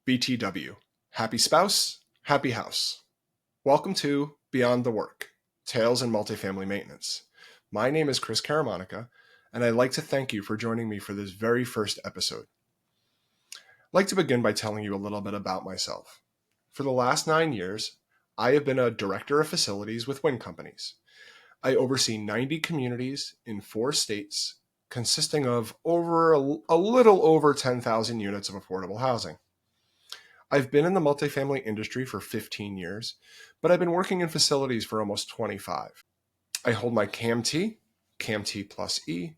BTW. Happy spouse, happy house. Welcome to Beyond the Work, Tales in Multifamily Maintenance. My name is Chris Caramanica, and I'd like to thank you for joining me for this very first episode. I'd like to begin by telling you a little bit about myself. For the last 9 years, I have been a director of facilities with wind companies. I oversee 90 communities in 4 states, consisting of a little over 10,000 units of affordable housing. I've been in the multifamily industry for 15 years, but I've been working in facilities for almost 25. I hold my CAMT, CAMT plus E,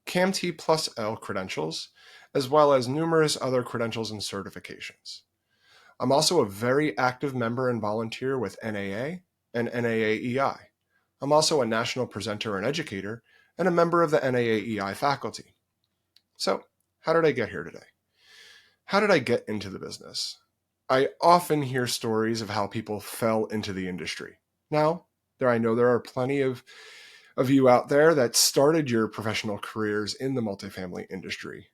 CAMT plus L credentials, as well as numerous other credentials and certifications. I'm also a very active member and volunteer with NAA and NAAEI. I'm also a national presenter and educator and a member of the NAAEI faculty. So, how did I get here today? How did I get into the business? I often hear stories of how people fell into the industry. Now, I know there are plenty of you out there that started your professional careers in the multifamily industry.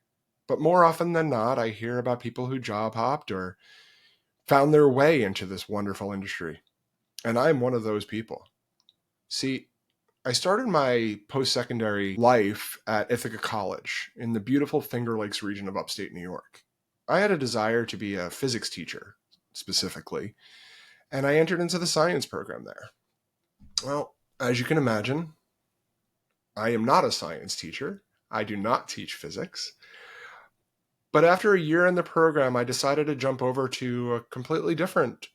But more often than not, I hear about people who job hopped or found their way into this wonderful industry. And I'm one of those people. See, I started my post-secondary life at Ithaca College in the beautiful Finger Lakes region of upstate New York. I had a desire to be a physics teacher, specifically, and I entered into the science program there. Well, as you can imagine, I am not a science teacher. I do not teach physics. But after a year in the program, I decided to jump over to a completely different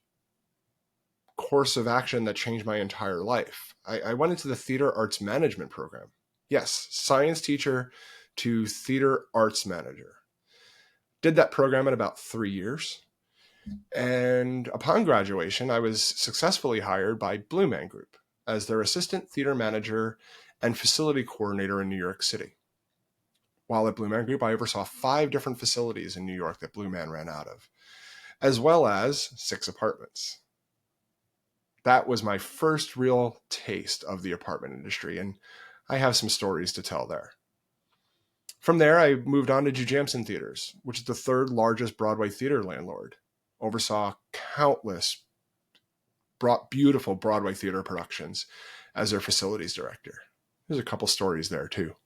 course of action that changed my entire life. I went into the theater arts management program. Yes, science teacher to theater arts manager. Did that program in about 3 years. And upon graduation, I was successfully hired by Blue Man Group as their assistant theater manager and facility coordinator in New York City. While at Blue Man Group, I oversaw 5 different facilities in New York that Blue Man ran out of, as well as 6 apartments. That was my first real taste of the apartment industry, and I have some stories to tell there. From there, I moved on to Jujamcyn Theaters, which is the 3rd largest Broadway theater landlord. Oversaw countless beautiful Broadway theater productions as their facilities director. There's a couple stories there too.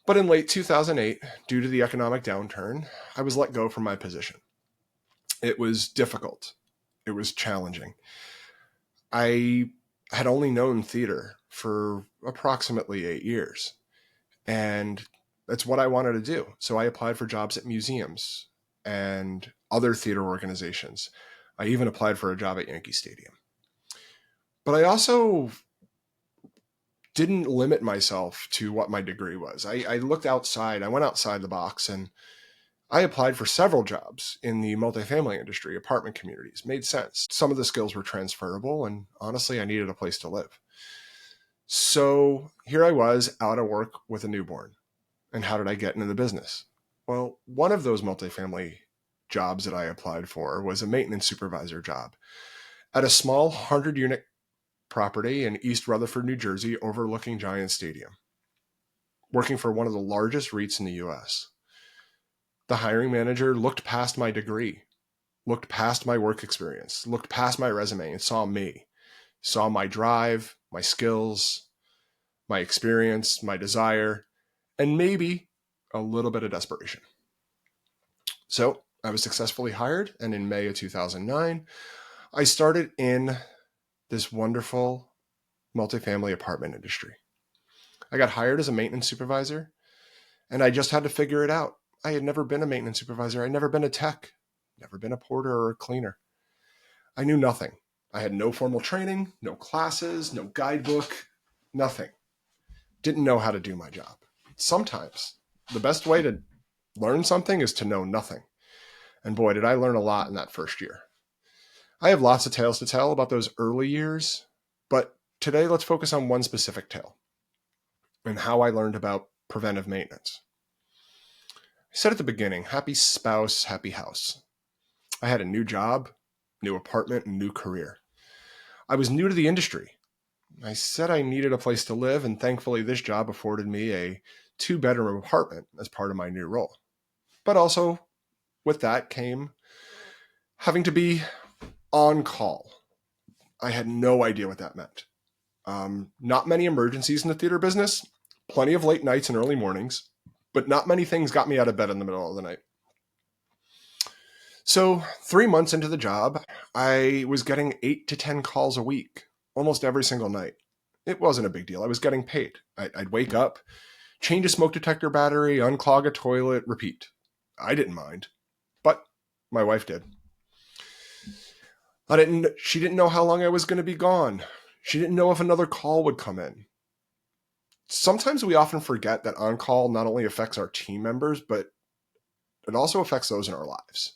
But in late 2008, due to the economic downturn, I was let go from my position. It was difficult. It was challenging. I had only known theater for approximately 8 years. And that's what I wanted to do. So I applied for jobs at museums and other theater organizations. I even applied for a job at Yankee Stadium. But I also didn't limit myself to what my degree was. I looked outside. I went outside the box, and I applied for several jobs in the multifamily industry, apartment communities. Made sense. Some of the skills were transferable, and honestly, I needed a place to live. So here I was out of work with a newborn. And how did I get into the business? Well, one of those multifamily jobs that I applied for was a maintenance supervisor job at a small 100-unit property in East Rutherford, New Jersey, overlooking Giant Stadium, working for one of the largest REITs in the U.S. The hiring manager looked past my degree, looked past my work experience, looked past my resume, and saw me, saw my drive, my skills, my experience, my desire, and maybe a little bit of desperation. So I was successfully hired, and in May of 2009, I started in this wonderful multifamily apartment industry. I got hired as a maintenance supervisor, and I just had to figure it out. I had never been a maintenance supervisor. I'd never been a tech, never been a porter or a cleaner. I knew nothing. I had no formal training, no classes, no guidebook, nothing. Didn't know how to do my job. Sometimes the best way to learn something is to know nothing. And boy, did I learn a lot in that first year. I have lots of tales to tell about those early years, but today let's focus on one specific tale and how I learned about preventive maintenance. I said at the beginning, happy spouse, happy house. I had a new job, new apartment, and new career. I was new to the industry. I said I needed a place to live, and thankfully this job afforded me a 2-bedroom apartment as part of my new role. But also, with that came having to be on call. I had no idea what that meant. Not many emergencies in the theater business, plenty of late nights and early mornings, but not many things got me out of bed in the middle of the night. So 3 months into the job, I was getting 8 to 10 calls a week, almost every single night. It wasn't a big deal. I was getting paid. I'd wake up, change a smoke detector battery, unclog a toilet, repeat. I didn't mind, but my wife did. She didn't know how long I was going to be gone. She didn't know if another call would come in. Sometimes we often forget that on-call not only affects our team members, but it also affects those in our lives.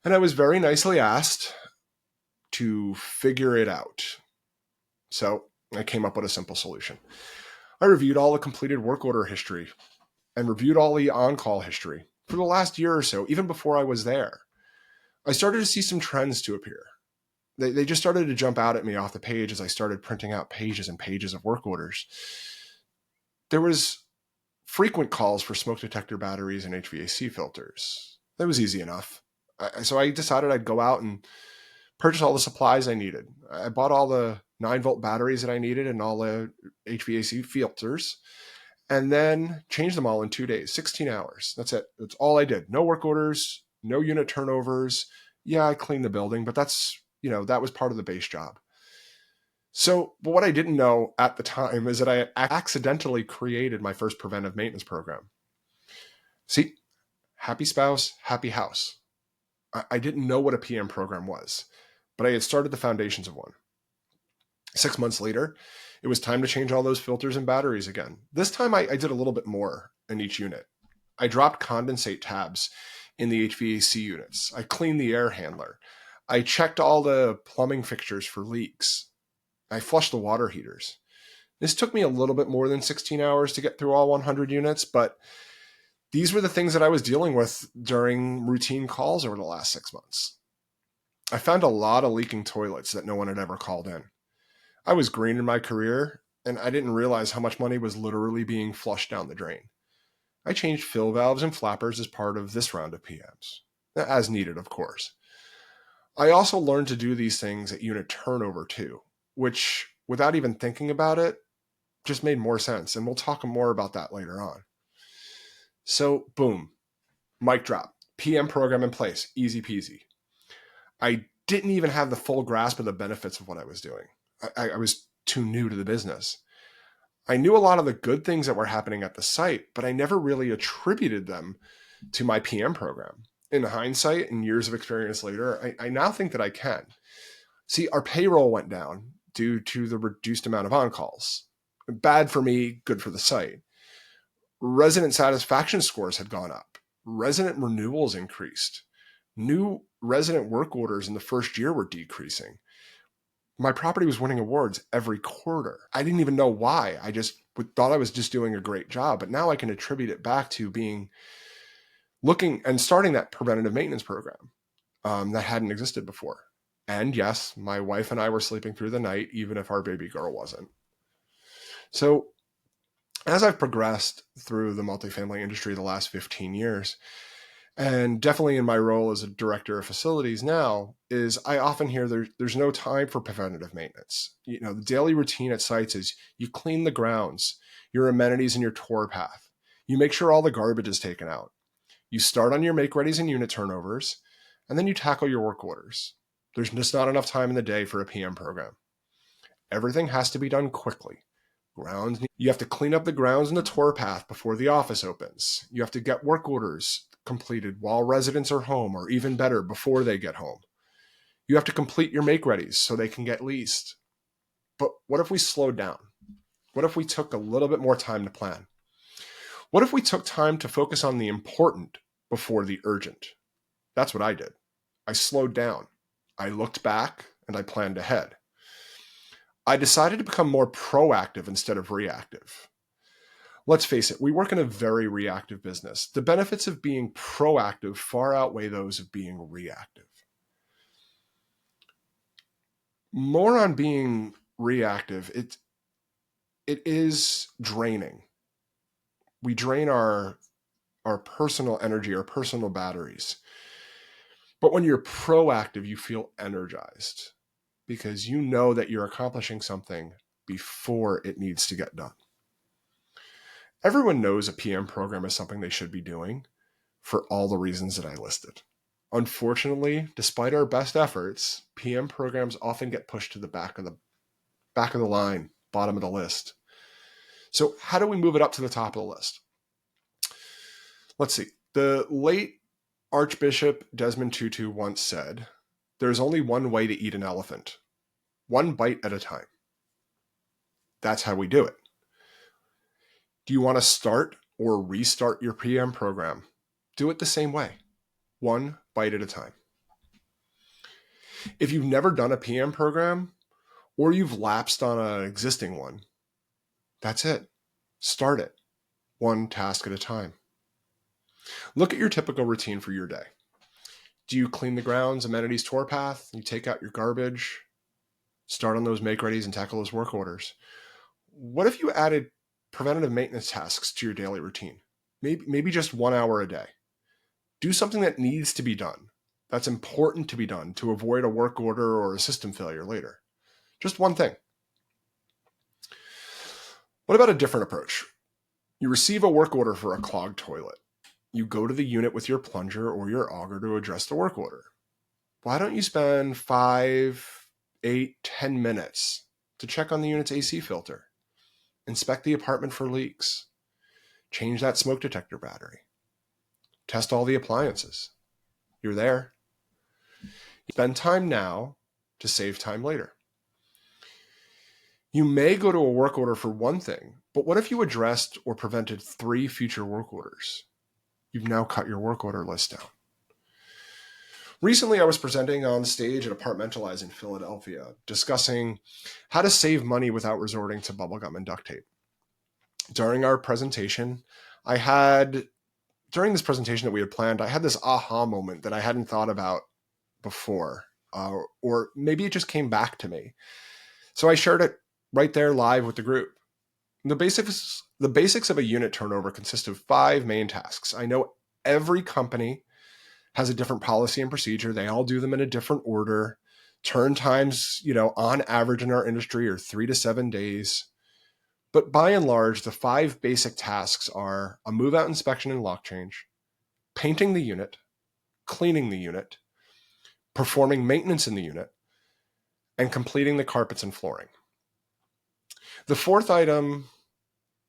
And I was very nicely asked to figure it out. So I came up with a simple solution. I reviewed all the completed work order history and reviewed all the on-call history for the last year or so, even before I was there. I started to see some trends to appear. They just started to jump out at me off the page as I started printing out pages and pages of work orders. There was frequent calls for smoke detector batteries and HVAC filters. That was easy enough. So I decided I'd go out and purchase all the supplies I needed. I bought all the 9-volt batteries that I needed and all the HVAC filters, and then changed them all in 2 days, 16 hours. That's it. That's all I did. No work orders, no unit turnovers. Yeah, I cleaned the building, but that was part of the base job. So, but what I didn't know at the time is that I accidentally created my first preventive maintenance program. See, happy spouse, happy house. I didn't know what a PM program was, but I had started the foundations of one. 6 months later, it was time to change all those filters and batteries again. This time I did a little bit more in each unit. I dropped condensate tabs in the HVAC units. I cleaned the air handler. I checked all the plumbing fixtures for leaks. I flushed the water heaters. This took me a little bit more than 16 hours to get through all 100 units, but these were the things that I was dealing with during routine calls over the last 6 months. I found a lot of leaking toilets that no one had ever called in. I was green in my career, and I didn't realize how much money was literally being flushed down the drain. I changed fill valves and flappers as part of this round of PMs, as needed, of course. I also learned to do these things at unit turnover too, which, without even thinking about it, just made more sense. And we'll talk more about that later on. So, boom, mic drop, PM program in place, easy peasy. I didn't even have the full grasp of the benefits of what I was doing. I was too new to the business. I knew a lot of the good things that were happening at the site, but I never really attributed them to my PM program. In hindsight and years of experience later, I now think that I can. See, our payroll went down due to the reduced amount of on-calls. Bad for me, good for the site. Resident satisfaction scores had gone up. Resident renewals increased. New resident work orders in the first year were decreasing. My property was winning awards every quarter. I didn't even know why. I just thought I was just doing a great job. But now I can attribute it back to looking and starting that preventative maintenance program that hadn't existed before. And yes, my wife and I were sleeping through the night, even if our baby girl wasn't. So as I've progressed through the multifamily industry the last 15 years, and definitely in my role as a director of facilities now, is I often hear there's no time for preventative maintenance. The daily routine at sites is you clean the grounds, your amenities, and your tour path. You make sure all the garbage is taken out. You start on your make-readies and unit turnovers, and then you tackle your work orders. There's just not enough time in the day for a PM program. Everything has to be done quickly. You have to clean up the grounds and the tour path before the office opens. You have to get work orders completed while residents are home, or even better, before they get home. You have to complete your make-readies so they can get leased. But what if we slowed down? What if we took a little bit more time to plan? What if we took time to focus on the important before the urgent? That's what I did. I slowed down. I looked back and I planned ahead. I decided to become more proactive instead of reactive. Let's face it, we work in a very reactive business. The benefits of being proactive far outweigh those of being reactive. More on being reactive, it is draining. We drain our our personal energy, our personal batteries. But when you're proactive, you feel energized because you know that you're accomplishing something before it needs to get done. Everyone knows a PM program is something they should be doing for all the reasons that I listed. Unfortunately, despite our best efforts, PM programs often get pushed to the back of the line, bottom of the list. So how do we move it up to the top of the list? Let's see. The late Archbishop Desmond Tutu once said, "There's only one way to eat an elephant, one bite at a time." That's how we do it. Do you want to start or restart your PM program? Do it the same way, one bite at a time. If you've never done a PM program or you've lapsed on an existing one, that's it. Start it, one task at a time. Look at your typical routine for your day. Do you clean the grounds, amenities, tour path? You take out your garbage, start on those make-readies and tackle those work orders. What if you added preventative maintenance tasks to your daily routine? Maybe just 1 hour a day. Do something that needs to be done, that's important to be done to avoid a work order or a system failure later. Just one thing. What about a different approach? You receive a work order for a clogged toilet. You go to the unit with your plunger or your auger to address the work order. Why don't you spend 5, 8, 10 minutes to check on the unit's AC filter, inspect the apartment for leaks, change that smoke detector battery, test all the appliances? You're there. You spend time now to save time later. You may go to a work order for one thing, but what if you addressed or prevented 3 future work orders? You've now cut your work order list down. Recently, I was presenting on stage at Apartmentalize in Philadelphia, discussing how to save money without resorting to bubblegum and duct tape. During our presentation, during this presentation that we had planned, I had this aha moment that I hadn't thought about before, or maybe it just came back to me. So I shared it right there live with the group. The basics of a unit turnover consist of 5 main tasks. I know every company has a different policy and procedure. They all do them in a different order. Turn times, on average in our industry are 3 to 7 days. But by and large, the 5 basic tasks are a move-out inspection and lock change, painting the unit, cleaning the unit, performing maintenance in the unit, and completing the carpets and flooring. The 4th item,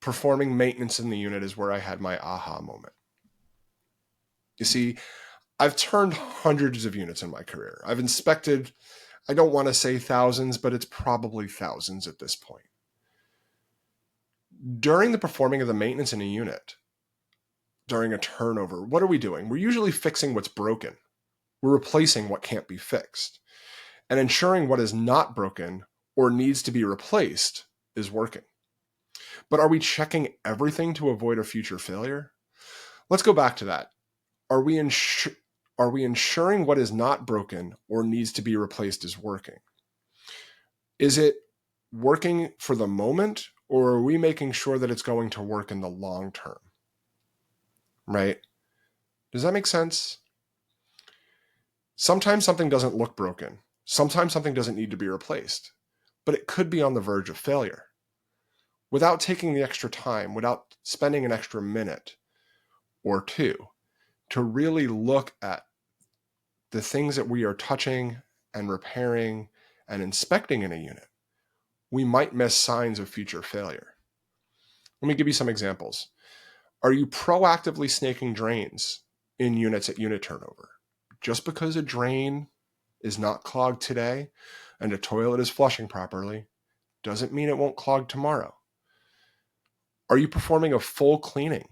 performing maintenance in the unit, is where I had my aha moment. You see, I've turned hundreds of units in my career. I've inspected, I don't want to say thousands, but it's probably thousands at this point. During the performing of the maintenance in a unit, during a turnover, what are we doing? We're usually fixing what's broken. We're replacing what can't be fixed. And ensuring what is not broken or needs to be replaced is working. But are we checking everything to avoid a future failure? Let's go back to that. Are we ensuring what is not broken or needs to be replaced is working? Is it working for the moment, or are we making sure that it's going to work in the long term? Right? Does that make sense? Sometimes something doesn't look broken. Sometimes something doesn't need to be replaced, but it could be on the verge of failure. Without taking the extra time, without spending an extra minute or 2 to really look at the things that we are touching and repairing and inspecting in a unit, we might miss signs of future failure. Let me give you some examples. Are you proactively snaking drains in units at unit turnover? Just because a drain is not clogged today and a toilet is flushing properly doesn't mean it won't clog tomorrow. Are you performing a full cleaning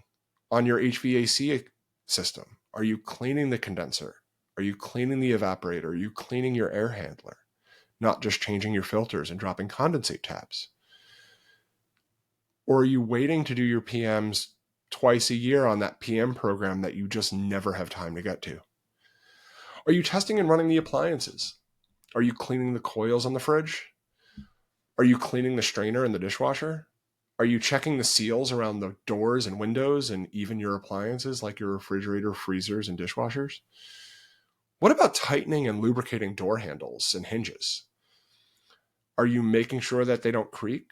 on your HVAC system? Are you cleaning the condenser? Are you cleaning the evaporator? Are you cleaning your air handler? Not just changing your filters and dropping condensate tabs? Or are you waiting to do your PMs twice a year on that PM program that you just never have time to get to? Are you testing and running the appliances? Are you cleaning the coils on the fridge? Are you cleaning the strainer in the dishwasher? Are you checking the seals around the doors and windows and even your appliances like your refrigerator, freezers, and dishwashers? What about tightening and lubricating door handles and hinges? Are you making sure that they don't creak?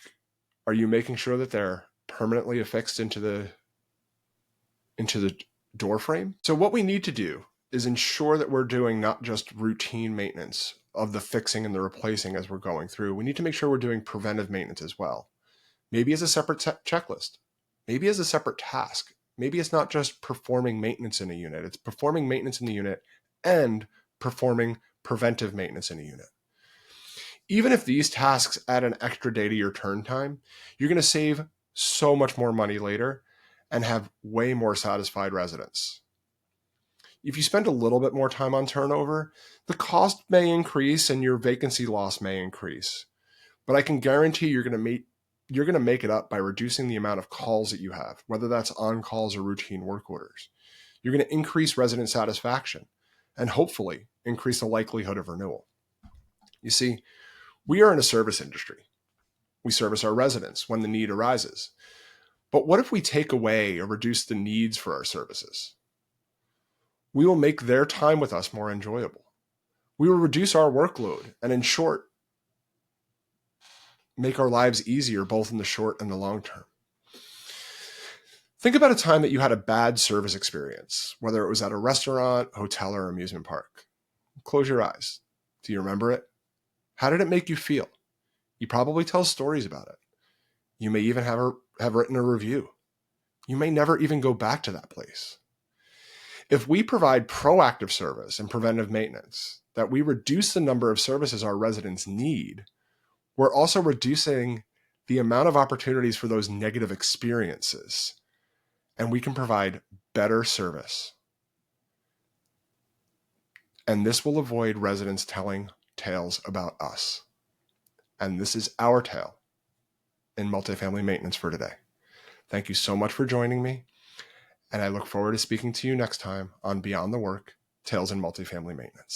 Are you making sure that they're permanently affixed into the door frame? So what we need to do is ensure that we're doing not just routine maintenance of the fixing and the replacing as we're going through. We need to make sure we're doing preventive maintenance as well. Maybe as a separate checklist, maybe as a separate task. Maybe it's not just performing maintenance in a unit, it's performing maintenance in the unit and performing preventive maintenance in a unit. Even if these tasks add an extra day to your turn time, you're going to save so much more money later and have way more satisfied residents. If you spend a little bit more time on turnover, the cost may increase and your vacancy loss may increase. But I can guarantee you're going to make it up by reducing the amount of calls that you have, whether that's on calls or routine work orders. You're going to increase resident satisfaction and hopefully increase the likelihood of renewal. You see, we are in a service industry. We service our residents when the need arises. But what if we take away or reduce the needs for our services? We will make their time with us more enjoyable. We will reduce our workload and, in short, make our lives easier both in the short and the long term. Think about a time that you had a bad service experience, whether it was at a restaurant, hotel, or amusement park. Close your eyes. Do you remember it? How did it make you feel? You probably tell stories about it. You may even have written a review. You may never even go back to that place. If we provide proactive service and preventive maintenance, that we reduce the number of services our residents need, we're also reducing the amount of opportunities for those negative experiences, and we can provide better service. And this will avoid residents telling tales about us. And this is our tale in multifamily maintenance for today. Thank you so much for joining me, and I look forward to speaking to you next time on Beyond the Work, Tales in Multifamily Maintenance.